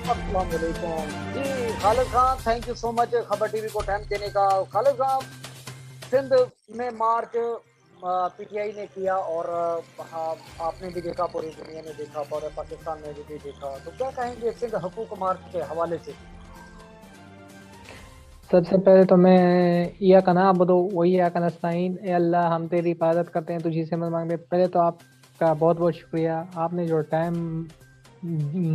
السلام علیکم جی خالد Khan, thank you so مچ خبر ٹی وی کو ٹائم دینے کا. خالد صاحب، سندھ میں مارچ پی ٹی آئی نے کیا اور آپ نے بھی دیکھا، پوری دنیا نے دیکھا، پورے پاکستان میں بھی دیکھا، تو کیا کہیں گے سندھ حقوق مارچ کے حوالے سے؟ سب سے پہلے تو میں یا کنا بدو وہی یا کنستین، اے اللہ ہم تیری عبادت کرتے ہیں، تجھی سے مدد مانگتے ہیں. پہلے تو آپ کا بہت بہت شکریہ، آپ نے جو ٹائم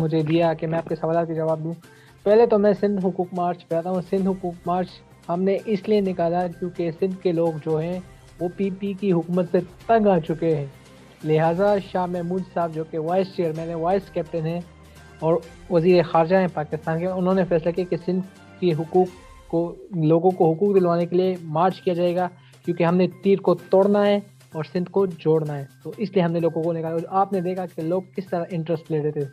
مجھے دیا کہ میں آپ کے سوالات کے جواب دوں. پہلے تو میں سندھ حقوق مارچ پہ آتا ہوں. سندھ حقوق مارچ ہم نے اس لیے نکالا کیونکہ سندھ کے لوگ جو ہیں وہ پی پی کی حکومت سے تنگ آ چکے ہیں. لہٰذا شاہ محمود صاحب جو کہ وائس چیئرمین ہے، وائس کیپٹن ہیں اور وزیر خارجہ ہیں پاکستان کے، انہوں نے فیصلہ کیا کہ سندھ کی حقوق کو، لوگوں کو حقوق دلوانے کے لیے مارچ کیا جائے گا، کیونکہ ہم نے تیر کو توڑنا ہے اور سندھ کو جوڑنا ہے. تو اس لیے ہم نے لوگوں کو نکالا. آپ نے دیکھا کہ لوگ کس طرح انٹرسٹ لے رہے تھے.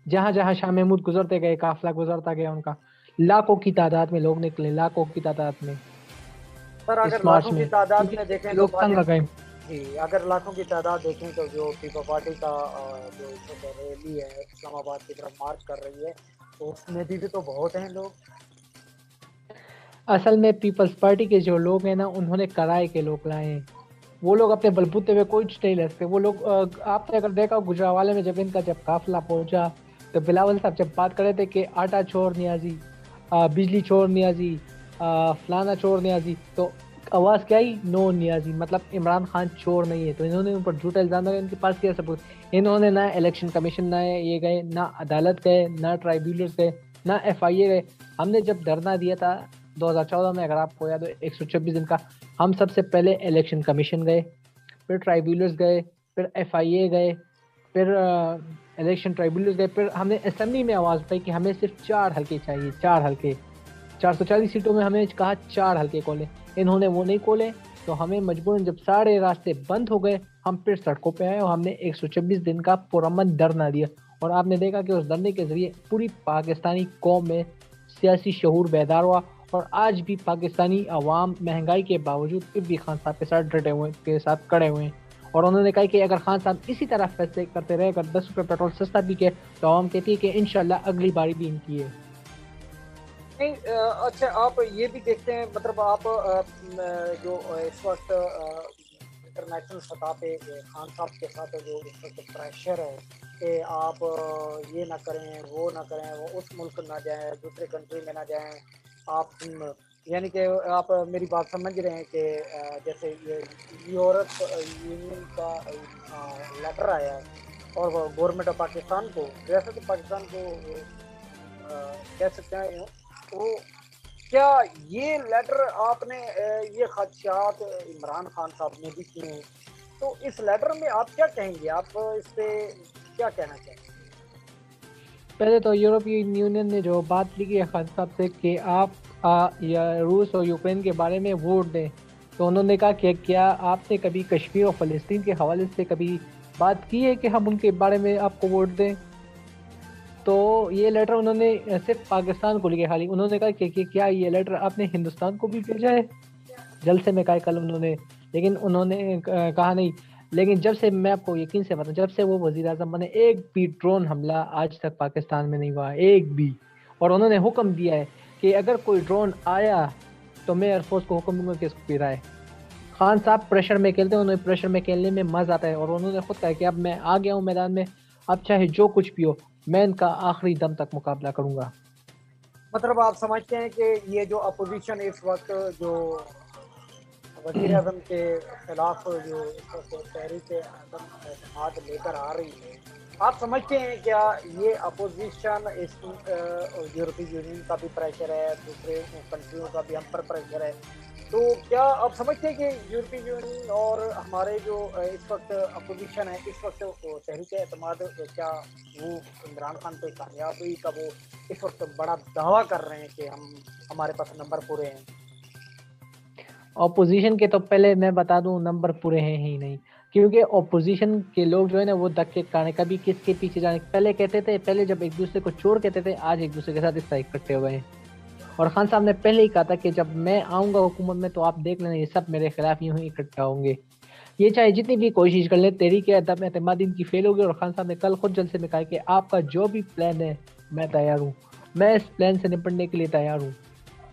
جہاں جہاں شاہ محمود گزرتے گئے، قافلہ گزرتا گیا ان کا، لاکھوں کی تعداد میں لوگ نکلے، لاکھوں کی تعداد میں سر اس اگر مارچ لاکھوں کی میں، تعداد میں کیونکہ دیکھیں تو لوگ تنگ آ گئے. جی اگر لاکھوں کی تعداد دیکھیں تو جو پیپل پارٹی کا جو ریلی ہے اسلام آباد کی طرف مارچ کر رہی ہے، تو اس میں بھی تو بہت ہیں لوگ. اصل میں پیپلز پارٹی کے جو لوگ ہیں نا، انہوں نے کرائے کے لوگ لائے ہیں. وہ لوگ اپنے بلبوتے ہوئے کچھ نہیں لے سکتے. وہ لوگ آپ نے اگر دیکھا گجرانوالے میں جب ان کا جب قافلہ پہنچا تو بلاول صاحب جب بات کر رہے تھے کہ آٹا چھوڑ نیازی، بجلی چھوڑ نیازی، فلانا چھوڑ نیازی، تو آواز کیا آئی؟ نو نیازی، مطلب عمران خان چور نہیں ہے. تو انہوں نے ان پر جھوٹا الزام لگایا. ان کے پاس کیا ثبوت؟ انہوں نے نہ الیکشن کمیشن نہ یہ گئے، نہ عدالت گئے، نہ ٹرائبیونلز گئے، نہ ایف آئی اے گئے. ہم نے جب دھرنا دیا تھا 2014 میں، اگر آپ کو یاد ہو 126 دن کا، ہم سب سے پہلے الیکشن کمیشن گئے، پھر ٹرائبیونلز گئے، پھر ایف آئی اے گئے، پھر الیکشن ٹرائبیونلز گئے، پھر ہم نے اسمبلی میں آواز اٹھائی کہ ہمیں صرف 4 حلقے چاہیے، 4 حلقے. 440 سیٹوں میں ہمیں کہا 4 حلقے کھولیں. انہوں نے وہ نہیں کھولے، تو ہمیں مجبوراً جب سارے راستے بند ہو گئے، ہم پھر سڑکوں پہ آئے اور ہم نے 126 دن کا پرامن دھرنا دیا. اور آپ نے دیکھا کہ اس دھرنے کے ذریعے پوری پاکستانی قوم میں سیاسی شعور بیدار ہوا. اور آج بھی پاکستانی عوام مہنگائی کے باوجود ابی خان صاحب کے ساتھ ڈٹے ہوئے، کے ساتھ کڑے ہوئے ہیں. اور انہوں نے کہا کہ اگر خان صاحب اسی طرح فیصلے کرتے رہے، اگر 10 روپے پیٹرول سستا بھی کیا، تو عوام کہتی ہے کہ انشاءاللہ اگلی باری بھی ان کی ہے. نہیں اچھا، آپ یہ بھی دیکھتے ہیں، مطلب آپ جو اس وقت انٹرنیشنل سطح پہ خان صاحب کے ساتھ جو اس وقت پریشر ہے کہ آپ یہ نہ کریں، وہ نہ کریں، وہ اس ملک نہ جائیں، دوسرے کنٹری میں نہ جائیں، آپ یعنی کہ آپ میری بات سمجھ رہے ہیں کہ جیسے یہ یورپ یونین کا لیٹر آیا ہے اور گورنمنٹ آف پاکستان کو، ریاست پاکستان کو کہہ سکتے ہیں، تو کیا یہ لیٹر آپ نے یہ خدشات عمران خان صاحب نے بھی کیے ہیں، تو اس لیٹر میں آپ کیا کہیں گے؟ آپ اس پہ کیا کہنا چاہیں گے؟ پہلے تو یورپین یونین نے جو بات لکھی ہے خان صاحب سے کہ آپ یا روس اور یوکرین کے بارے میں ووٹ دیں، تو انہوں نے کہا کہ کیا آپ نے کبھی کشمیر اور فلسطین کے حوالے سے کبھی بات کی ہے کہ ہم ان کے بارے میں آپ کو ووٹ دیں؟ تو یہ لیٹر انہوں نے صرف پاکستان کو لکھا. خالی انہوں نے کہا کہ کیا یہ لیٹر آپ نے ہندوستان کو بھی بھیجا ہے؟ جلسے میں کہا کل انہوں نے، لیکن انہوں نے کہا نہیں. لیکن جب سے میں آپ کو یقین سے بتاؤں، جب سے وہ وزیر اعظم بنے، ایک بھی ڈرون حملہ آج تک پاکستان میں نہیں ہوا، ایک بھی. اور انہوں نے حکم دیا ہے کہ اگر کوئی ڈرون آیا تو میں ایئر فورس کو حکم دوں گا کہ اس کو گرائے. خان صاحب پریشر میں کھیلتے ہیں، انہیں پریشر میں کھیلنے میں مزہ آتا ہے. اور انہوں نے خود کہا کہ اب میں آ گیا ہوں میدان میں، اب چاہے جو کچھ بھی ہو، میں ان کا آخری دم تک مقابلہ کروں گا. مطلب آپ سمجھتے ہیں کہ یہ جو اپوزیشن اس وقت جو وزیر اعظم کے خلاف جو اس وقت تحریک عدم اعتماد لے کر آ رہی ہے، آپ سمجھتے ہیں کیا یہ اپوزیشن اس یورپی یونین کا بھی پریشر ہے، دوسرے کنٹریوں کا بھی ہم پر پریشر ہے، تو کیا آپ سمجھتے ہیں کہ یورپی یونین اور ہمارے جو اس وقت اپوزیشن ہے، اس وقت تحریک اعتماد، کیا وہ عمران خان پہ کامیابی کا وہ اس وقت بڑا دعویٰ کر رہے ہیں کہ ہمارے پاس نمبر پورے ہیں؟ اپوزیشن کے تو پہلے میں بتا دوں نمبر پورے ہیں ہی نہیں، کیونکہ اپوزیشن کے لوگ جو ہے نا وہ دھکے کھانے، کبھی کس کے پیچھے جانے. پہلے کہتے تھے، پہلے جب ایک دوسرے کو چور کہتے تھے، آج ایک دوسرے کے ساتھ اس طرح اکٹھے ہوئے ہیں. اور خان صاحب نے پہلے ہی کہا تھا کہ جب میں آؤں گا حکومت میں تو آپ دیکھ لینا یہ سب میرے خلاف یوں ہی اکٹھا ہوں گے. یہ چاہے جتنی بھی کوشش کر لیں، تحریک عدم اعتماد ان کی فیل ہوگی. اور خان صاحب نے کل خود جلسے میں کہا کہ آپ کا جو بھی پلان ہے میں تیار ہوں، میں اس پلان سے نپٹنے کے لیے تیار ہوں.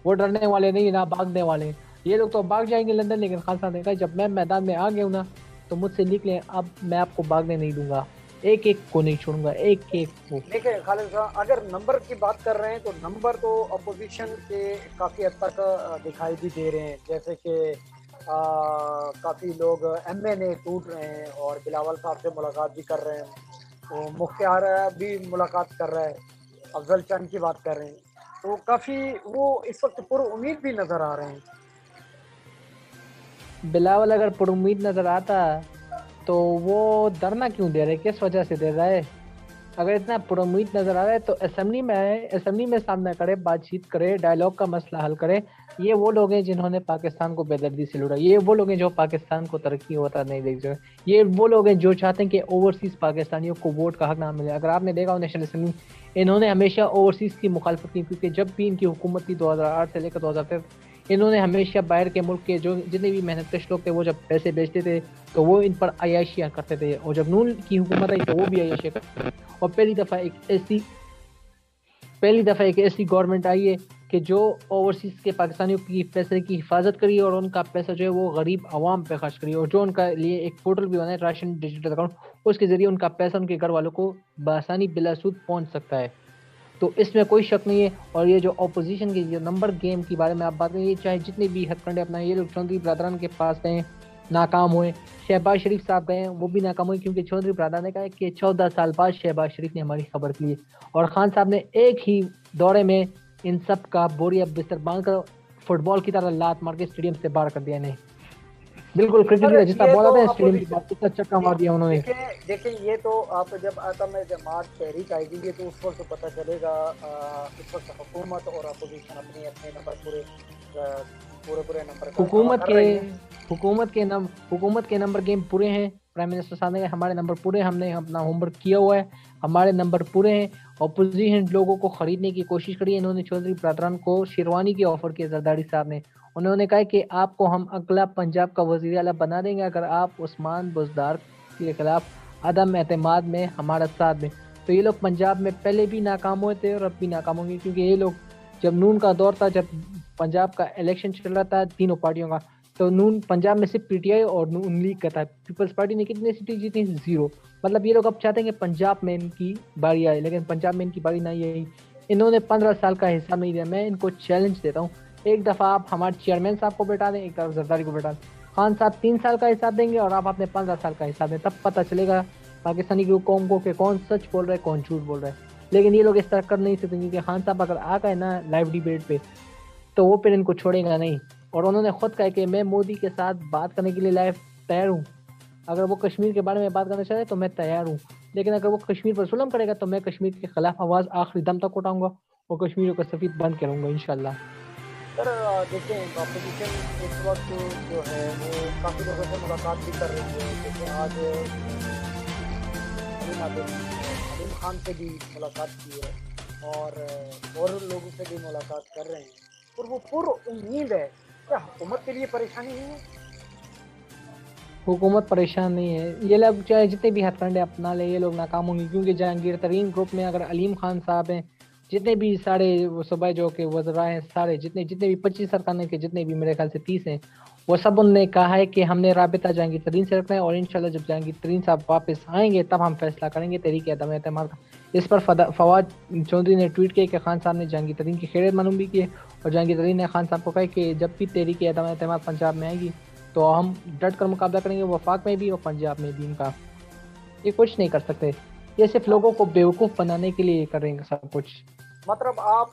وہ ڈرنے والے نہیں، نہ بھاگنے والے. یہ لوگ تو بھاگ جائیں گے لندن، لیکن خان صاحب نے کہا جب میں میدان میں آ گیا ہوں نا تو مجھ سے نکلیں، اب میں آپ کو بھاگنے نہیں دوں گا، ایک ایک کو نہیں چھوڑوں گا، ایک ایک کو. دیکھیں خالد صاحب، اگر نمبر کی بات کر رہے ہیں تو نمبر تو اپوزیشن کے کافی حد تک دکھائی بھی دے رہے ہیں، جیسے کہ کافی لوگ ایم این اے ٹوٹ رہے ہیں اور بلاول صاحب سے ملاقات بھی کر رہے ہیں، تو مختار بھی ملاقات کر رہا ہے، افضل چند کی بات کر رہے ہیں، تو کافی وہ اس وقت پر امید بھی نظر آ رہے ہیں. بلاول اگر پر امید نظر آتا تو وہ دھرنا کیوں دے رہے، کس وجہ سے دے رہا ہے؟ اگر اتنا پر امید نظر آ رہا ہے تو اسمبلی میں آئے، اسمبلی میں سامنا کرے، بات چیت کرے، ڈائلاگ کا مسئلہ حل کرے. یہ وہ لوگ ہیں جنہوں نے پاکستان کو بے دردی سے لوٹا، یہ وہ لوگ ہیں جو پاکستان کو ترقی ہوتا نہیں دیکھ رہے، یہ وہ لوگ ہیں جو چاہتے ہیں کہ اوورسیز پاکستانیوں کو ووٹ کا حق نہ ملے. اگر آپ نے دیکھا ہو نیشنل اسمبلی، انہوں نے ہمیشہ اوورسیز کی مخالفت کی، کیونکہ جب بھی ان کی حکومت تھی 2008 سے لے کر 2013، انہوں نے ہمیشہ باہر کے ملک کے جو جتنے بھی محنت کش لوگ تھے وہ جب پیسے بیچتے تھے تو وہ ان پر عیاشیاں کرتے تھے، اور جب نون کی حکومت آئی تو وہ بھی عیاشیاں کرتے تھے. اور پہلی دفعہ ایک ایسی گورنمنٹ آئی ہے کہ جو اوورسیز کے پاکستانیوں کی پیسے کی حفاظت کری اور ان کا پیسہ جو ہے وہ غریب عوام پہ خرچ کری، اور جو ان کا لیے ایک پورٹل بھی بنا ہے راشن ڈیجیٹل اکاؤنٹ، اس کے ذریعے ان کا پیسہ ان کے گھر والوں کو بآسانی بلا سود پہنچ سکتا ہے. تو اس میں کوئی شک نہیں ہے. اور یہ جو اپوزیشن کی جو نمبر گیم کے بارے میں آپ بات کریں، یہ چاہے جتنے بھی ہتھ کنڈے اپنا، یہ لوگ چودھری برادران کے پاس گئے ناکام ہوئے، شہباز شریف صاحب گئے وہ بھی ناکام ہوئے، کیونکہ چودھری برادران نے کہا کہ 14 سال بعد شہباز شریف نے ہماری خبر کی ہے. اور خان صاحب نے ایک ہی دورے میں ان سب کا بوریا بستر باندھ کر فٹ بال کی طرح لات مار کے اسٹیڈیم سے باہر کر دیا انہیں. بالکل کرکٹ کی سر طرح جتنا یہ بال تو آتا ہے اسٹیڈیم کے اپوزیشن، بعد اتنا چکا مار دیا انہوں نے. دیکھیں یہ تو آپ جب عدم اعتماد تحریک آئے گی تو اس وقت پتہ چلے گا. اس وقت حکومت اور اپوزیشن اپنے اپنے نمبر پورے نمبر کا دعویٰ حکومت کر کے رہی ہے. حکومت کے نمبر گیم پورے ہیں. پرائم منسٹر صاحب نے ہمارے نمبر پورے، ہم نے اپنا ہوم ورک کیا ہوا ہے، ہمارے نمبر پورے ہیں. اپوزیشن لوگوں کو خریدنے کی کوشش کری، انہوں نے چودھری برادران کو شیروانی کی آفر کی. زرداری صاحب نے انہوں نے کہا کہ آپ کو ہم اگلا پنجاب کا وزیر اعلیٰ بنا دیں گے اگر آپ عثمان بزدار کے خلاف عدم اعتماد میں ہمارا ساتھ دیں. تو یہ لوگ پنجاب میں پہلے بھی ناکام ہوئے تھے اور اب بھی ناکام ہوں گے، کیونکہ یہ لوگ جب نون کا دور تھا، جب پنجاب کا الیکشن چل رہا تھا تینوں پارٹیوں کا، تو نون پنجاب میں صرف پی ٹی آئی اور نون لیگ کا تھا. پیپلز پارٹی نے کتنی سیٹیں جیتی؟ 0. مطلب یہ لوگ اب چاہتے ہیں کہ پنجاب میں ان کی باری آئے، لیکن پنجاب میں ان کی باری نہیں آئی. انہوں نے 15 سال کا حصہ نہیں دیا. میں ان کو چیلنج دیتا ہوں، ایک دفعہ آپ ہمارے چیئرمین صاحب کو بیٹھا دیں، ایک طرف زرداری کو بیٹھا دیں. خان صاحب 3 سال کا حساب دیں گے اور آپ اپنے 15 سال کا حساب دیں، تب پتہ چلے گا پاکستانی قوم کو کہ کون سچ بول رہا ہے کون جھوٹ بول رہا ہے. لیکن یہ لوگ اس طرح کر نہیں سکتے، کیونکہ خان صاحب اگر آ گئے نا لائیو ڈیبیٹ پہ تو وہ پھر ان کو چھوڑے گا نہیں. اور انہوں نے خود کہا کہ میں مودی کے ساتھ بات کرنے کے لیے لائیو تیار ہوں، اگر وہ کشمیر کے بارے میں بات کرنا چاہے تو میں تیار ہوں، لیکن اگر وہ کشمیر پر ظلم کرے گا تو میں کشمیر کے خلاف آواز آخری دم تک اٹھاؤں گا اور کشمیریوں کا سفید بند کروں گا انشاءاللہ. سر دیکھیں اپوزیشن اس وقت جو ہے وہ کافی لوگوں سے ملاقات بھی کر رہی ہے، جیسے آج علیم خان سے بھی ملاقات کی ہے اور لوگوں سے بھی ملاقات کر رہے ہیں، اور وہ پر امید ہے. کیا حکومت کے لیے پریشانی نہیں ہے؟ حکومت پریشان نہیں ہے. یہ لوگ چاہے جتنے بھی ہتھ کنڈے اپنا لے، یہ لوگ ناکام ہوں گے، کیونکہ جہانگیر ترین گروپ میں اگر علیم خان صاحب ہیں، جتنے بھی سارے صوبہ جو کہ وزراء ہیں، سارے جتنے بھی 25 سرکار کے جتنے بھی میرے خیال سے 30 ہیں، وہ سب ان نے کہا ہے کہ ہم نے رابطہ جہانگیر ترین سے رکھنا ہے، اور انشاءاللہ جب جہانگیر ترین صاحب واپس آئیں گے تب ہم فیصلہ کریں گے تحریک عدم اعتماد کا. اس پر فواد چودھری نے ٹویٹ کیا کہ خان صاحب نے جہانگیر ترین کی خیریت معلوم بھی کی ہے، اور جہانگیر ترین نے خان صاحب کو کہا کہ جب بھی تحریک عدم اعتماد پنجاب میں آئے گی تو ہم ڈٹ کر مقابلہ کریں گے، وفاق میں بھی اور پنجاب میں بھی. ان کا یہ کچھ نہیں کر سکتے، یہ صرف لوگوں کو بیوقوف بنانے کے لیے کریں گے سب کچھ. مطلب آپ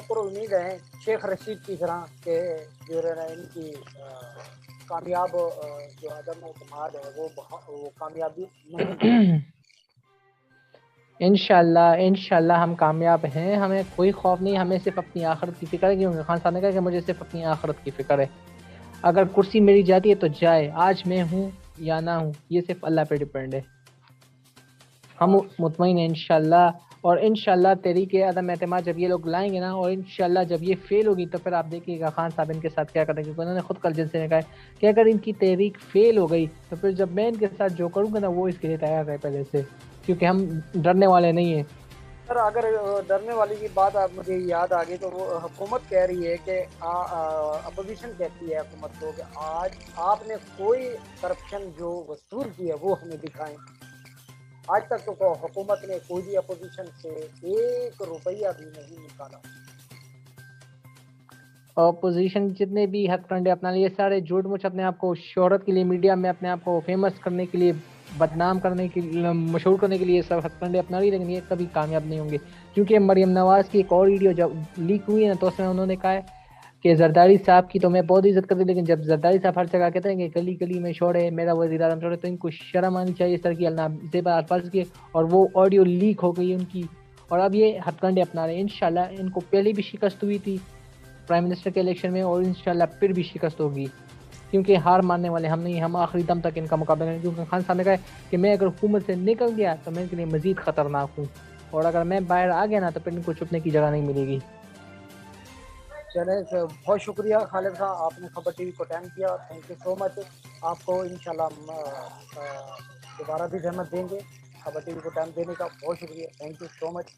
پر امید ہیں شیخ رشید کی طرح کہ جو ان کی کامیاب جو عدم اعتماد ہے وہ کامیابی نہیں؟ انشاءاللہ ہم کامیاب ہیں، ہمیں کوئی خوف نہیں، ہمیں صرف اپنی آخرت کی فکر ہے. کیونکہ خان صاحب نے کہا کہ مجھے صرف اپنی آخرت کی فکر ہے. اگر کرسی میری جاتی ہے تو جائے، آج میں ہوں یا نہ ہوں یہ صرف اللہ پہ ڈیپینڈ ہے. ہم مطمئن ہیں انشاءاللہ اور انشاءاللہ تحریک عدم اعتماد جب یہ لوگ لائیں گے نا، اور انشاءاللہ جب یہ فیل ہوگی تو پھر آپ دیکھیے گا خان صاحب ان کے ساتھ کیا کریں گے، کیونکہ انہوں نے خود کل جن سے نے کہا ہے کہ اگر ان کی تحریک فیل ہو گئی تو پھر جب میں ان کے ساتھ جو کروں گا نا وہ اس کے لیے تیار ہے پہلے سے، کیونکہ ہم ڈرنے والے نہیں ہیں۔ سر اگر ڈرنے والی کی بات آپ مجھے یاد آ گئی تو وہ حکومت کہہ رہی ہے کہ اپوزیشن کہتی ہے حکومت کو کہ آج آپ نے کوئی کرپشن جو وصول کی ہے وہ ہمیں دکھائیں۔ آج تک تو حکومت نے کوئی بھی اپوزیشن سے 1 روپیہ بھی نہیں نکالا۔ اپوزیشن جتنے بھی ہتھ کنڈے اپنا لیے سارے جھوٹ مچ اپنے آپ کو شہرت کے لیے، میڈیا میں اپنے آپ کو فیمس کرنے کے لیے، بدنام کرنے کے لیے، مشہور کرنے کے لیے سب ہتھ کنڈے اپنا لی، لیکن یہ کبھی کامیاب نہیں ہوں گے، کیونکہ مریم نواز کی ایک اور ویڈیو جب لیک ہوئی ہے نا تو اس میں انہوں نے کہا ہے کہ زرداری صاحب کی تو میں بہت عزت کرتی، لیکن جب زرداری صاحب ہر جگہ کہتے ہیں کہ گلی گلی میں چھوڑے میرا وزیر اعظم چھوڑے، تو ان کو شرم آنی چاہیے اس طرح کی الفاظ الفاظ کی، اور وہ آڈیو لیک ہو گئی ان کی، اور اب یہ ہتھ کنڈے اپنا رہے ہیں۔ انشاءاللہ ان کو پہلے بھی شکست ہوئی تھی پرائم منسٹر کے الیکشن میں، اور انشاءاللہ پھر بھی شکست ہوگی، کیونکہ ہار ماننے والے ہم نہیں، ہم آخری دم تک ان کا مقابلہ کریں، کیونکہ خان صاحب نے کہا ہے کہ میں اگر حکومت سے نکل گیا تو میں ان کے لیے مزید خطرناک ہوں، اور اگر میں باہر آ گیا نا تو پھر ان کو چھپنے کی جگہ نہیں ملے گی۔ چلے بہت شکریہ خالد صاحب، آپ نے خبر ٹی وی کو ٹائم کیا، تھینک یو سو مچ۔ آپ کو انشاءاللہ ہم دوبارہ بھی زحمت دیں گے، خبر ٹی وی کو ٹائم دینے کا بہت شکریہ، تھینک یو سو مچ۔